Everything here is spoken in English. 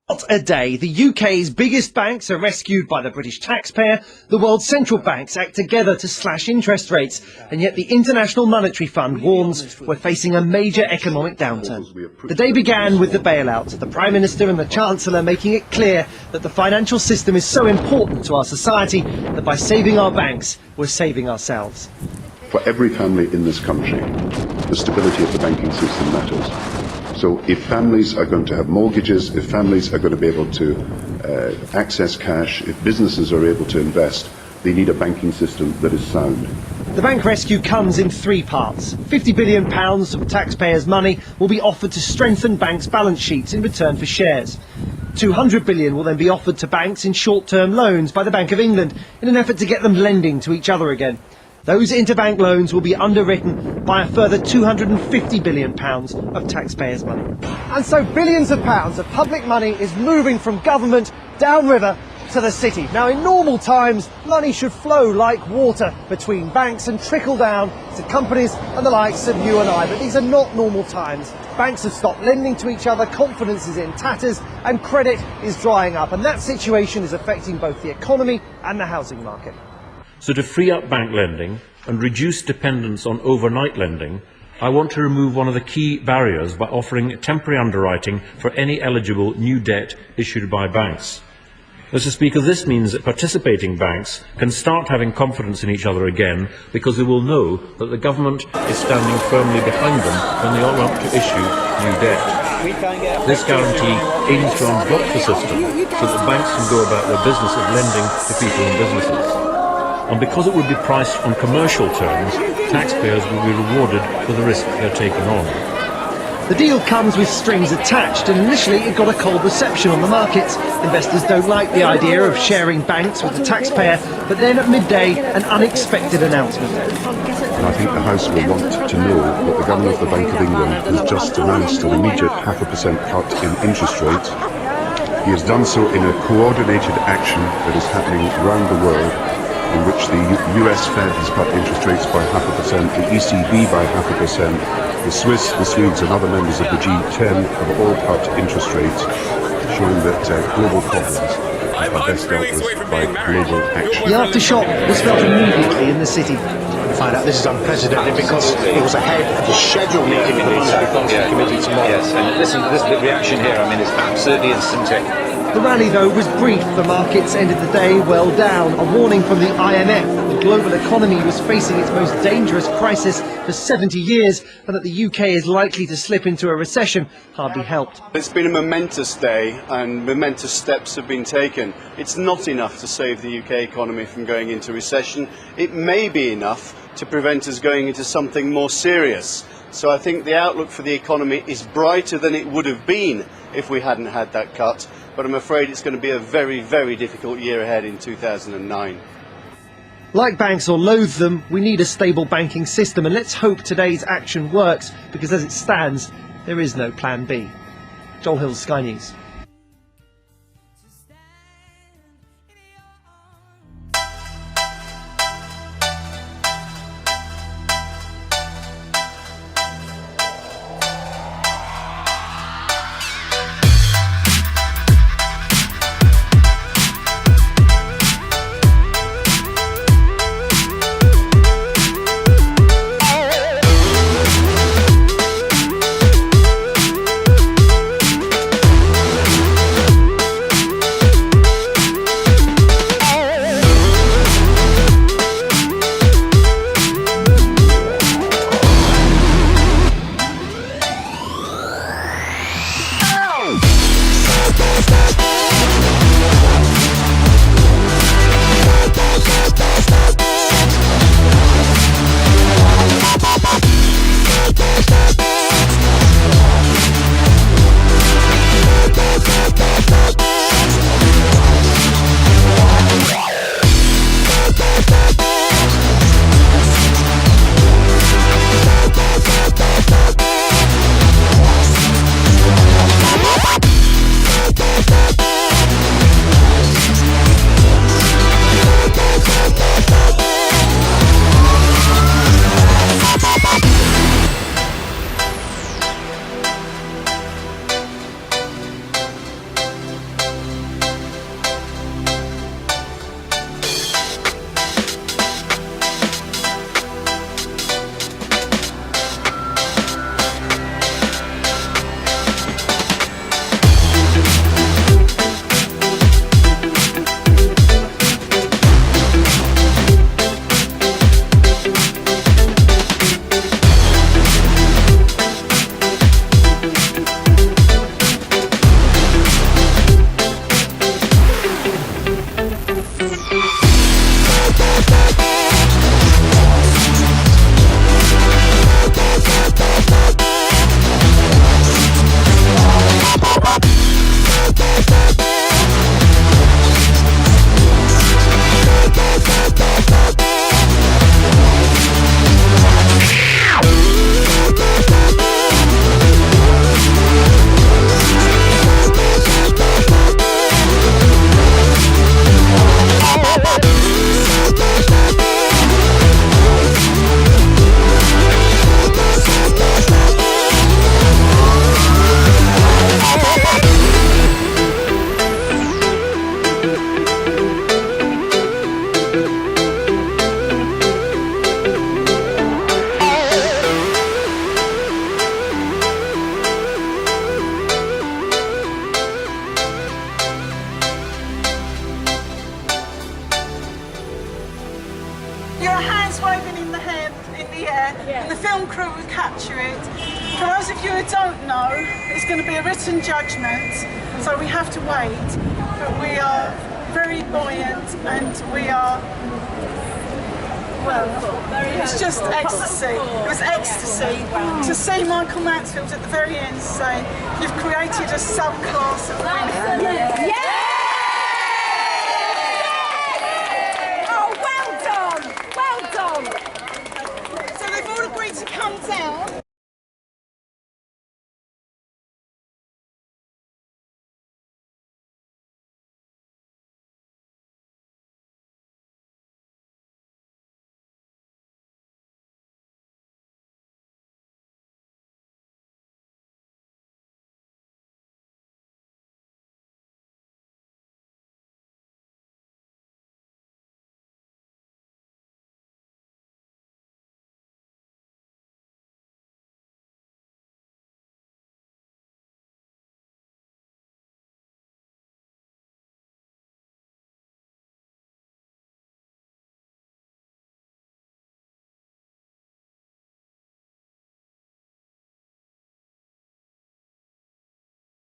Not a day. The UK's biggest banks are rescued by the British taxpayer. The world's central banks act together to slash interest rates. And yet the International Monetary Fund warns we're facing a major economic downturn. The day began with the bailout, the Prime Minister and the Chancellor making it clear that the financial system is so important to our society that by saving our banks, we're saving ourselves. For every family in this country, the stability of the banking system matters. So if families are going to have mortgages, if families are going to be able to access cash, if businesses are able to invest, they need a banking system that is sound. The bank rescue comes in three parts. £50 billion of taxpayers' money will be offered to strengthen banks' balance sheets in return for shares. £200 billion will then be offered to banks in short-term loans by the Bank of England in an effort to get them lending to each other again. Those interbank loans will be underwritten by a further £250 billion of taxpayers' money. And so billions of pounds of public money is moving from government downriver to the city. Now, in normal times, money should flow like water between banks and trickle down to companies and the likes of you and I. But these are not normal times. Banks have stopped lending to each other, confidence is in tatters, and credit is drying up. And that situation is affecting both the economy and the housing market. So to free up bank lending and reduce dependence on overnight lending, I want to remove one of the key barriers by offering temporary underwriting for any eligible new debt issued by banks. Mr. Speaker, this means that participating banks can start having confidence in each other again because they will know that the government is standing firmly behind them when they are about to issue new debt. This guarantee aims to unblock the system so that banks can go about their business of lending to people and businesses. And because it would be priced on commercial terms, taxpayers will be rewarded for the risk they're taking on. The deal comes with strings attached, and initially it got a cold reception on the markets. Investors don't like the idea of sharing banks with the taxpayer, but then at midday, an unexpected announcement. And I think the House will want to know that the Governor of the Bank of England has just announced an immediate 0.5% cut in interest rates. He has done so in a coordinated action that is happening around the world, in which the US Fed has cut interest rates by 0.5%, the ECB by 0.5%, the Swiss, the Swedes and other members of the G10 have all cut interest rates, showing that global problems are best dealt with by global action. The aftershock was felt immediately in the city. We find out this is unprecedented because it was ahead of the scheduled meeting of the Monetary Policy Committee tomorrow. Yes, and listen, the reaction here, I mean, is absolutely instantaneous. The rally, though, was brief. The markets ended the day well down. A warning from the IMF that the global economy was facing its most dangerous crisis for 70 years and that the UK is likely to slip into a recession hardly helped. It's been a momentous day and momentous steps have been taken. It's not enough to save the UK economy from going into recession. It may be enough to prevent us going into something more serious. So I think the outlook for the economy is brighter than it would have been if we hadn't had that cut. But I'm afraid it's going to be a very, very difficult year ahead in 2009. Like banks or loathe them, we need a stable banking system, and let's hope today's action works, because as it stands, there is no plan B. Joel Hill, Sky News. Stop. it. For those of you who don't know, it's going to be a written judgment, so we have to wait. But we are very buoyant and we are, well, it's just ecstasy. It was ecstasy to see Michael Mansfield at the very end say, you've created a subclass of women.